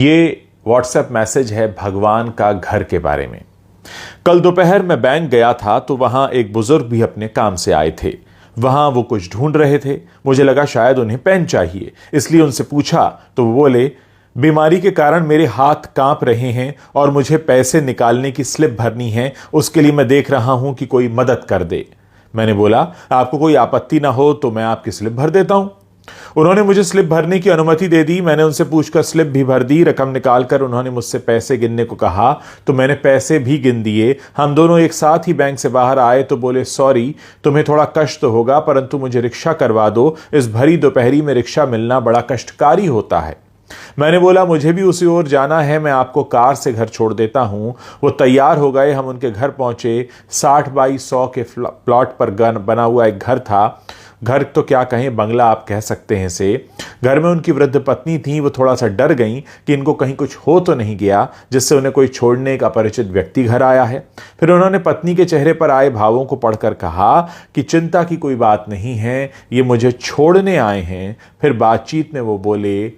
ये WhatsApp message है भगवान का घर के बारे में। कल दोपहर मैं बैंक गया था तो वहां एक बुजुर्ग भी अपने काम से आए थे। वहां वो कुछ ढूंढ रहे थे। मुझे लगा शायद उन्हें पेन चाहिए, इसलिए उनसे पूछा तो वो बोले, बीमारी के कारण मेरे हाथ कांप रहे हैं और मुझे पैसे निकालने की स्लिप भरनी है, उसके लिए मैं देख रहा हूं कि कोई मदद कर दे। मैंने बोला, आपको कोई आपत्ति ना हो तो मैं आपकी स्लिप भर देता हूं। उन्होंने मुझे स्लिप भरने की अनुमति दे दी। मैंने उनसे पूछकर स्लिप भी भर दी। रकम निकालकर उन्होंने मुझसे पैसे गिनने को कहा तो मैंने पैसे भी गिन दिए। हम दोनों एक साथ ही बैंक से बाहर आए तो बोले, सॉरी, तुम्हें थोड़ा कष्ट तो होगा परंतु मुझे रिक्शा करवा दो, इस भरी दोपहरी में रिक्शा मिलना बड़ा कष्टकारी होता है। मैंने बोला, मुझे भी उसी ओर जाना है, मैं आपको कार से घर छोड़ देता हूं। वो तैयार हो गए। हम उनके घर पहुंचे। 60 बाई 100 के प्लॉट पर बना हुआ एक घर था। घर तो क्या कहें, बंगला आप कह सकते हैं इसे। घर में उनकी वृद्ध पत्नी थी। वो थोड़ा सा डर गई कि इनको कहीं कुछ हो तो नहीं गया जिससे उन्हें कोई छोड़ने एक अपरिचित व्यक्ति घर आया है। फिर उन्होंने पत्नी के चेहरे पर आए भावों को पढ़कर कहा कि चिंता की कोई बात नहीं है, ये मुझे छोड़ने आए हैं। फिर बातचीत में वो बोले,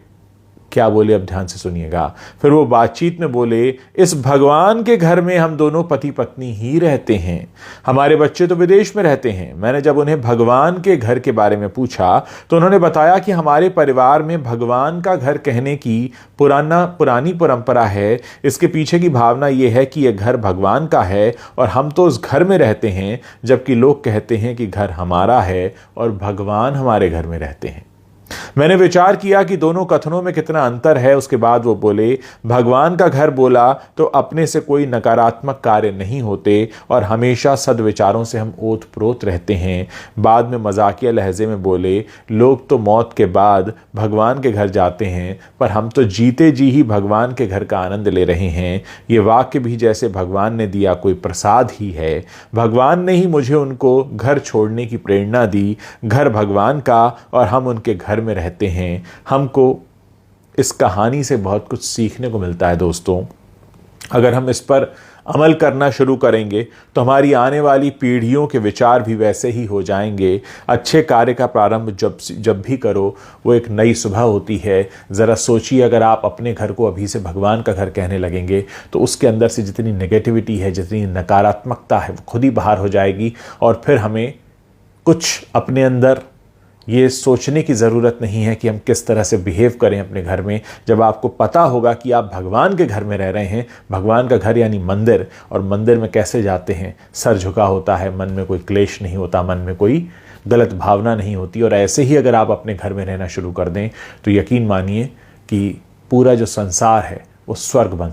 क्या बोले अब ध्यान से सुनिएगा। फिर वो बातचीत में बोले, इस भगवान के घर में हम दोनों पति पत्नी ही रहते हैं, हमारे बच्चे तो विदेश में रहते हैं। मैंने जब उन्हें भगवान के घर के बारे में पूछा तो उन्होंने बताया कि हमारे परिवार में भगवान का घर कहने की पुरानी परंपरा है। इसके पीछे की भावना यह है कि यह घर भगवान का है और हम तो उस घर में रहते हैं, जबकि लोग कहते हैं कि घर हमारा है और भगवान हमारे घर में रहते हैं। मैंने विचार किया कि दोनों कथनों में कितना अंतर है। उसके बाद वो बोले, भगवान का घर बोला तो अपने से कोई नकारात्मक कार्य नहीं होते और हमेशा सद्विचारों से हम ओतप्रोत रहते हैं। बाद में मजाकिया लहजे में बोले, लोग तो मौत के बाद भगवान के घर जाते हैं पर हम तो जीते जी ही भगवान के घर का आनंद ले रहे हैं। ये वाक्य भी जैसे भगवान ने दिया कोई प्रसाद ही है। भगवान ने ही मुझे उनको घर छोड़ने की प्रेरणा दी। घर भगवान का और हम उनके घर में रहते हैं। हमको इस कहानी से बहुत कुछ सीखने को मिलता है दोस्तों। अगर हम इस पर अमल करना शुरू करेंगे तो हमारी आने वाली पीढ़ियों के विचार भी वैसे ही हो जाएंगे। अच्छे कार्य का प्रारंभ जब भी करो वो एक नई सुबह होती है। ज़रा सोचिए, अगर आप अपने घर को अभी से भगवान का घर कहने लगेंगे तो उसके अंदर से जितनी नेगेटिविटी है, जितनी नकारात्मकता है, वो खुद ही बाहर हो जाएगी और फिर हमें कुछ अपने अंदर ये सोचने की ज़रूरत नहीं है कि हम किस तरह से बिहेव करें अपने घर में। जब आपको पता होगा कि आप भगवान के घर में रह रहे हैं, भगवान का घर यानी मंदिर, और मंदिर में कैसे जाते हैं, सर झुका होता है, मन में कोई क्लेश नहीं होता, मन में कोई गलत भावना नहीं होती। और ऐसे ही अगर आप अपने घर में रहना शुरू कर दें तो यकीन मानिए कि पूरा जो संसार है वो स्वर्ग बन